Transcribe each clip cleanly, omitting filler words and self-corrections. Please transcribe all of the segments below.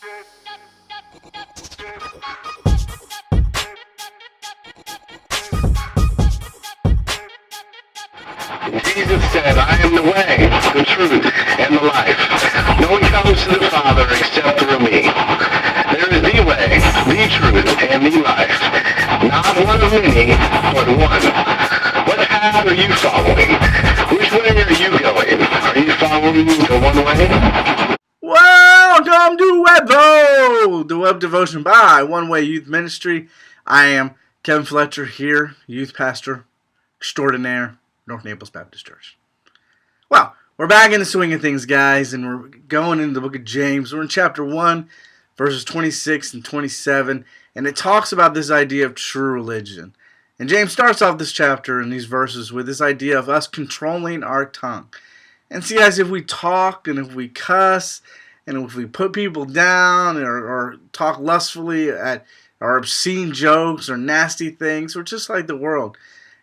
Jesus said, I am the way, the truth, and the life. No one comes to the Father except through me. There is the way, the truth, and the life. Not one of many, but one. What path are you following? Which way are you going? Are you following the one way? Welcome to WebVo, the web devotion by One Way Youth Ministry. I am Kevin Fletcher here, youth pastor extraordinaire, North Naples Baptist Church. Well, we're back in the swing of things, guys, and we're going into the book of James. We're in chapter 1, verses 26 and 27, and it talks about this idea of true religion. And James starts off this chapter in these verses with this idea of us controlling our tongue. And see, guys, if we talk and if we cuss and if we put people down or talk lustfully at or obscene jokes or nasty things, we're just like the world.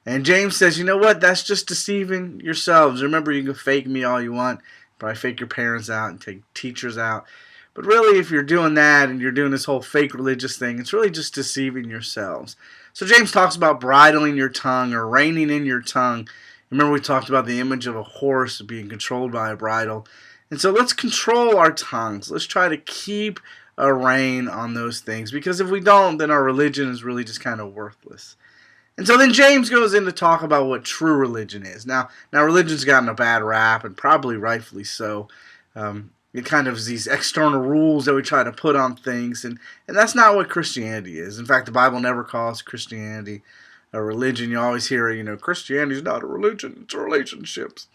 And James says, you know what? That's just deceiving yourselves. Remember, you can fake me all you want. Probably fake your parents out and take teachers out. But really, if you're doing that and you're doing this whole fake religious thing, it's really just deceiving yourselves. So James talks about bridling your tongue or reining in your tongue. Remember, we talked about the image of a horse being controlled by a bridle. And so let's control our tongues. Let's try to keep a rein on those things. Because if we don't, then our religion is really just kind of worthless. And so then James goes in to talk about what true religion is. Now religion's gotten a bad rap, and probably rightfully so. It kind of is these external rules that we try to put on things, and that's not what Christianity is. In fact, the Bible never calls Christianity a religion. You always hear, Christianity is not a religion, it's relationships.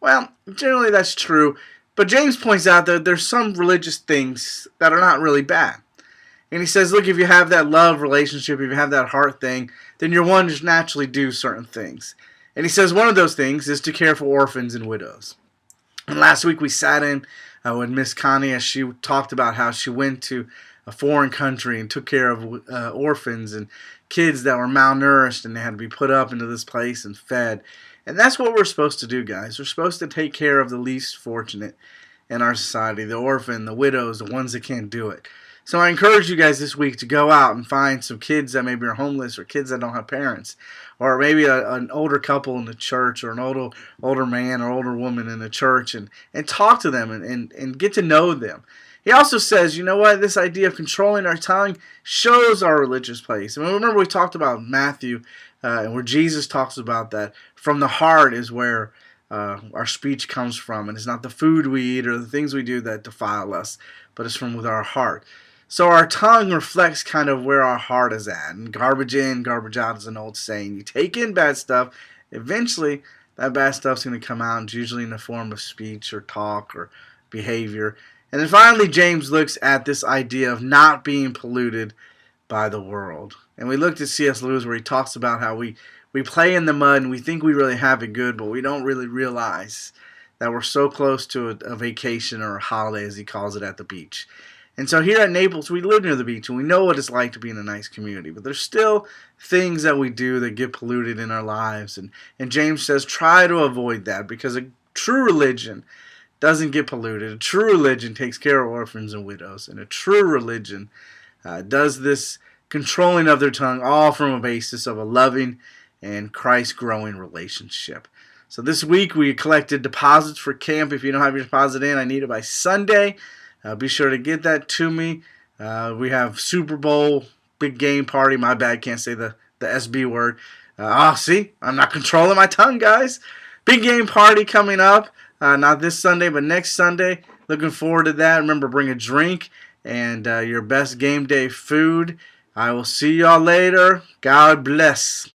Well, generally that's true, but James points out that there's some religious things that are not really bad. And he says, look, if you have that love relationship, if you have that heart thing, then you're one to just naturally do certain things. And he says one of those things is to care for orphans and widows. And last week we sat in with Miss Connie as she talked about how she went to a foreign country and took care of orphans and kids that were malnourished, and they had to be put up into this place and fed. And that's what we're supposed to do, guys. We're supposed to take care of the least fortunate in our society, the orphan, the widows, the ones that can't do it. So I encourage you guys this week to go out and find some kids that maybe are homeless or kids that don't have parents, or maybe an older couple in the church or an older man or older woman in the church, and talk to them and get to know them. He also says, you know what, this idea of controlling our tongue shows our religious place. And remember we talked about Matthew and where Jesus talks about that from the heart is where our speech comes from, and it's not the food we eat or the things we do that defile us, but it's from with our heart. So our tongue reflects kind of where our heart is at. And garbage in, garbage out is an old saying. You take in bad stuff, eventually that bad stuff's going to come out, and it's usually in the form of speech or talk or behavior. And then finally, James looks at this idea of not being polluted by the world. And we looked at C.S. Lewis where he talks about how we play in the mud and we think we really have it good, but we don't really realize that we're so close to a vacation or a holiday, as he calls it, at the beach. And so here at Naples, we live near the beach, and we know what it's like to be in a nice community. But there's still things that we do that get polluted in our lives. And James says, try to avoid that, because a true religion doesn't get polluted. A true religion takes care of orphans and widows. And a true religion does this controlling of their tongue all from a basis of a loving and Christ-growing relationship. So this week, we collected deposits for camp. If you don't have your deposit in, I need it by Sunday. Be sure to get that to me. We have Super Bowl, big game party. My bad, can't say the SB word. See, I'm not controlling my tongue, guys. Big game party coming up. Not this Sunday, but next Sunday. Looking forward to that. Remember, bring a drink and your best game day food. I will see y'all later. God bless.